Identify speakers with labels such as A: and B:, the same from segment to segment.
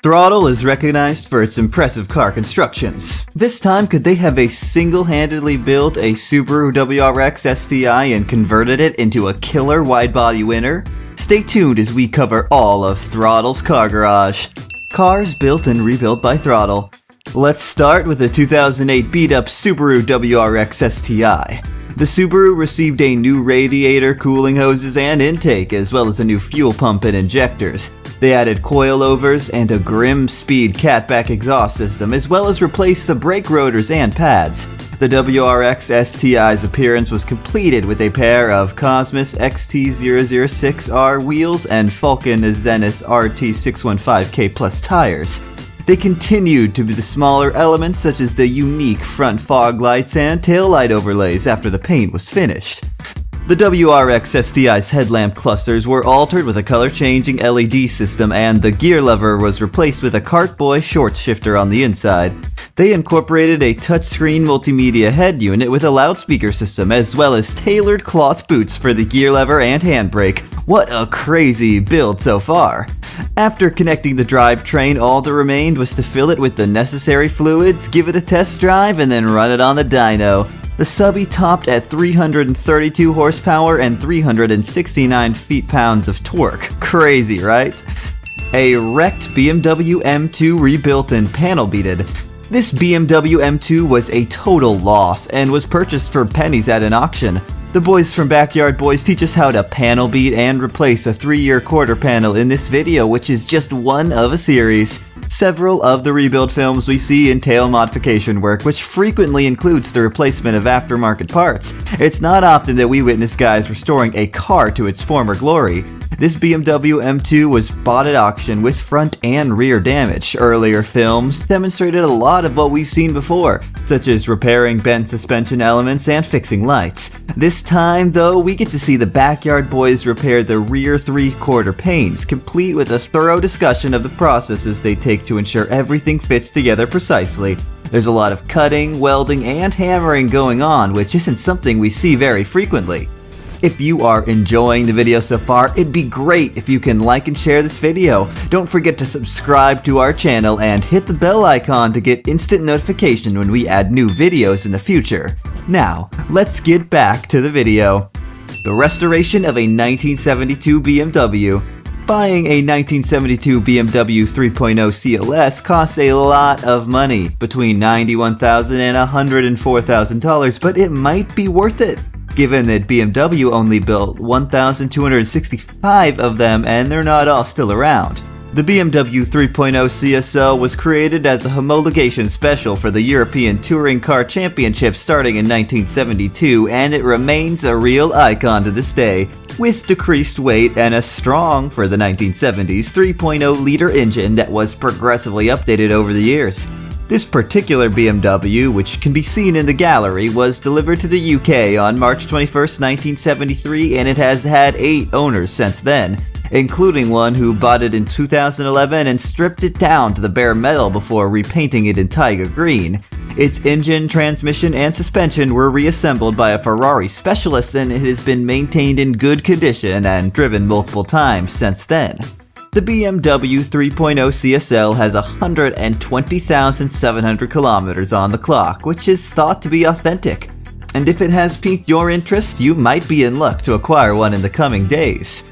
A: Throtl is recognized for its impressive car constructions. This time, could they have single-handedly built a Subaru WRX STi and converted it into a killer wide-body winner? Stay tuned as we cover all of Throtl's car garage. Cars built and rebuilt by Throtl. Let's start with the 2008 beat-up Subaru WRX STi. The Subaru received a new radiator, cooling hoses, and intake, as well as a new fuel pump and injectors. They added coil-overs and a Grimmspeed Catback exhaust system, as well as replaced the brake rotors and pads. The WRX STi's appearance was completed with a pair of Cosmis XT006R wheels and Falken Azenis RT615K plus tires. They continued to be the smaller elements such as the unique front fog lights and tail light overlays after the paint was finished. The WRX STi's headlamp clusters were altered with a color-changing LED system, and the gear lever was replaced with a Kartboy short shifter on the inside. They incorporated a touchscreen multimedia head unit with a loudspeaker system, as well as tailored cloth boots for the gear lever and handbrake. What a crazy build so far! After connecting the drivetrain, all that remained was to fill it with the necessary fluids, give it a test drive, and then run it on the dyno. The Subby topped at 332 horsepower and 369 feet-pounds of torque. Crazy, right? A wrecked BMW M2 rebuilt and panel beaded. This BMW M2 was a total loss and was purchased for pennies at an auction. The boys from Backyard Boys teach us how to panel beat and replace a 3-year quarter panel in this video, which is just one of a series. Several of the rebuild films we see entail modification work, which frequently includes the replacement of aftermarket parts. It's not often that we witness guys restoring a car to its former glory. This BMW M2 was bought at auction with front and rear damage. Earlier films demonstrated a lot of what we've seen before, such as repairing bent suspension elements and fixing lights. This time, though, we get to see the Backyard Boys repair the rear 3/4 panes, complete with a thorough discussion of the processes they take to ensure everything fits together precisely. There's a lot of cutting, welding, and hammering going on, which isn't something we see very frequently. If you are enjoying the video so far, it'd be great if you can like and share this video. Don't forget to subscribe to our channel and hit the bell icon to get instant notification when we add new videos in the future. Now, let's get back to the video. The restoration of a 1972 BMW. Buying a 1972 BMW 3.0 CLS costs a lot of money, between $91,000 and $104,000, but it might be worth it, given that BMW only built 1,265 of them and they're not all still around. The BMW 3.0 CSO was created as a homologation special for the European Touring Car Championship starting in 1972, and it remains a real icon to this day, with decreased weight and a strong, for the 1970s, 3.0-liter engine that was progressively updated over the years. This particular BMW, which can be seen in the gallery, was delivered to the UK on March 21st, 1973, and it has had 8 owners since then, including one who bought it in 2011 and stripped it down to the bare metal before repainting it in Tiger Green. Its engine, transmission, and suspension were reassembled by a Ferrari specialist, and it has been maintained in good condition and driven multiple times since then. The BMW 3.0 CSL has 120,700 kilometers on the clock, which is thought to be authentic. And if it has piqued your interest, you might be in luck to acquire one in the coming days.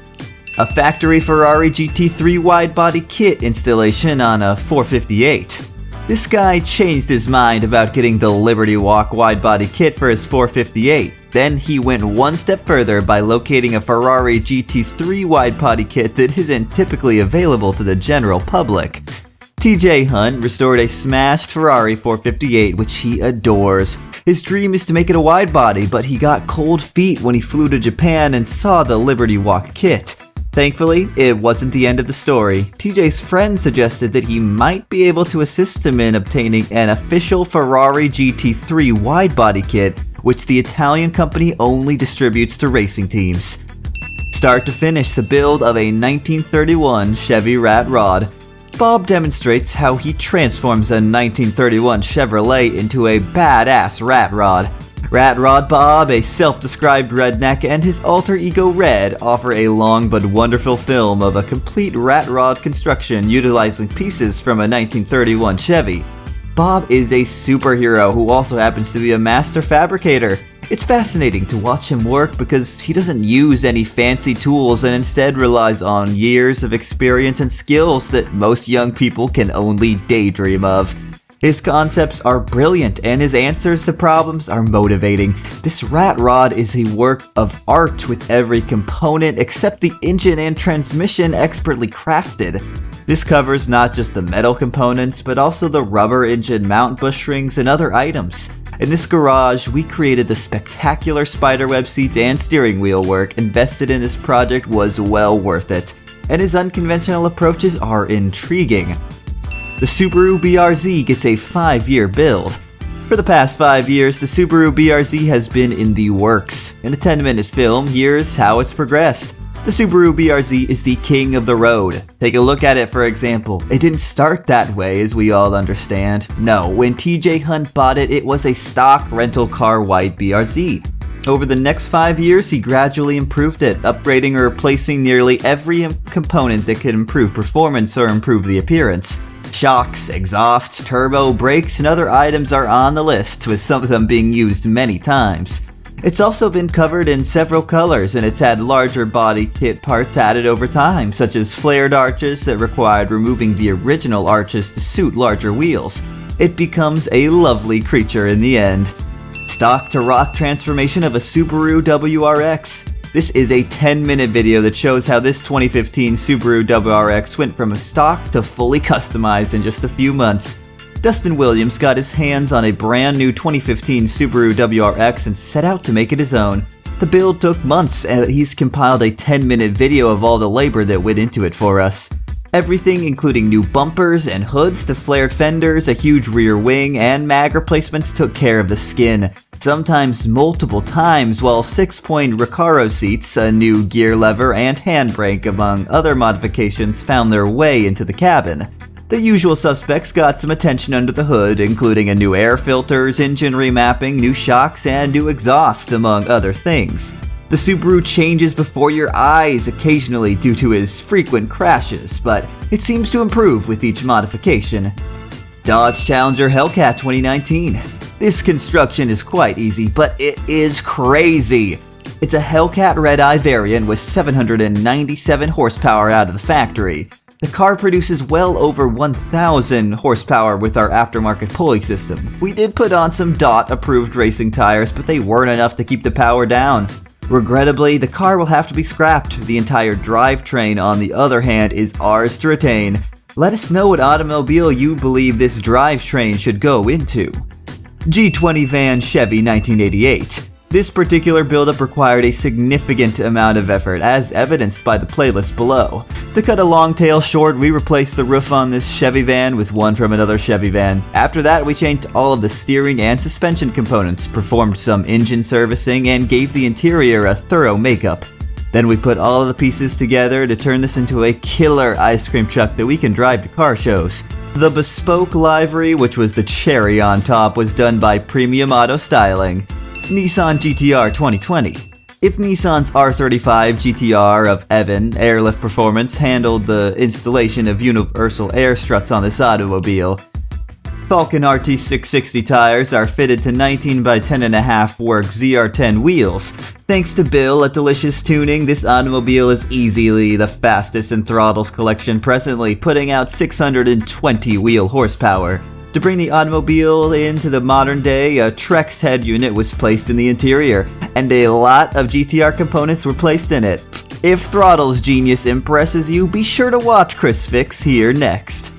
A: A factory Ferrari GT3 wide-body kit installation on a 458. This guy changed his mind about getting the Liberty Walk wide-body kit for his 458. Then he went one step further by locating a Ferrari GT3 wide-body kit that isn't typically available to the general public. TJ Hunt restored a smashed Ferrari 458, which he adores. His dream is to make it a wide-body, but he got cold feet when he flew to Japan and saw the Liberty Walk kit. Thankfully, it wasn't the end of the story. TJ's friend suggested that he might be able to assist him in obtaining an official Ferrari GT3 wide-body kit, which the Italian company only distributes to racing teams. Start to finish, the build of a 1931 Chevy Rat Rod. Bob demonstrates how he transforms a 1931 Chevrolet into a badass rat rod. Rat Rod Bob, a self-described redneck, and his alter ego Red offer a long but wonderful film of a complete rat rod construction utilizing pieces from a 1931 Chevy. Bob is a superhero who also happens to be a master fabricator. It's fascinating to watch him work because he doesn't use any fancy tools and instead relies on years of experience and skills that most young people can only daydream of. His concepts are brilliant and his answers to problems are motivating. This rat rod is a work of art with every component except the engine and transmission expertly crafted. This covers not just the metal components, but also the rubber engine mount bushrings and other items. In this garage, we created the spectacular spiderweb seats and steering wheel work. Invested in this project was well worth it, and his unconventional approaches are intriguing. The Subaru BRZ gets a 5-year build. For the past 5 years, the Subaru BRZ has been in the works. In a 10-minute film, here's how it's progressed. The Subaru BRZ is the king of the road. Take a look at it for example. It didn't start that way, as we all understand. No, when TJ Hunt bought it, it was a stock rental car white BRZ. Over the next 5 years, he gradually improved it, upgrading or replacing nearly every component that could improve performance or improve the appearance. Shocks, exhaust, turbo, brakes, and other items are on the list, with some of them being used many times. It's also been covered in several colors, and it's had larger body kit parts added over time, such as flared arches that required removing the original arches to suit larger wheels. It becomes a lovely creature in the end. Stock to rock transformation of a Subaru WRX. This is a 10-minute video that shows how this 2015 Subaru WRX went from a stock to fully customized in just a few months. Dustin Williams got his hands on a brand new 2015 Subaru WRX and set out to make it his own. The build took months, and he's compiled a 10-minute video of all the labor that went into it for us. Everything including new bumpers and hoods to flared fenders, a huge rear wing, and mag replacements took care of the skin. Sometimes multiple times, while 6-point Recaro seats, a new gear lever, and handbrake, among other modifications, found their way into the cabin. The usual suspects got some attention under the hood, including a new air filters, engine remapping, new shocks, and new exhaust, among other things. The Subaru changes before your eyes occasionally due to his frequent crashes, but it seems to improve with each modification. Dodge Challenger Hellcat 2019. This construction is quite easy, but it is crazy. It's a Hellcat Red-Eye variant with 797 horsepower out of the factory. The car produces well over 1,000 horsepower with our aftermarket pulley system. We did put on some DOT approved racing tires, but they weren't enough to keep the power down. Regrettably, the car will have to be scrapped. The entire drivetrain, on the other hand, is ours to retain. Let us know what automobile you believe this drivetrain should go into. G20 van Chevy 1988. This particular buildup required a significant amount of effort, as evidenced by the playlist below. To cut a long tale short, we replaced the roof on this Chevy van with one from another Chevy van. After that, we changed all of the steering and suspension components, performed some engine servicing, and gave the interior a thorough makeup. Then we put all of the pieces together to turn this into a killer ice cream truck that we can drive to car shows. The bespoke livery, which was the cherry on top, was done by Premium Auto Styling. Nissan GTR 2020. If Nissan's R35 GTR of Evan Airlift Performance handled the installation of universal air struts on this automobile, Falken RT615K tires are fitted to 19 by 10.5 work ZR10 wheels. Thanks to Bill at Delicious Tuning, this automobile is easily the fastest in Throtl's collection presently, putting out 620 wheel horsepower. To bring the automobile into the modern day, a Trex head unit was placed in the interior, and a lot of GTR components were placed in it. If Throtl's genius impresses you, be sure to watch Chris Fix here next.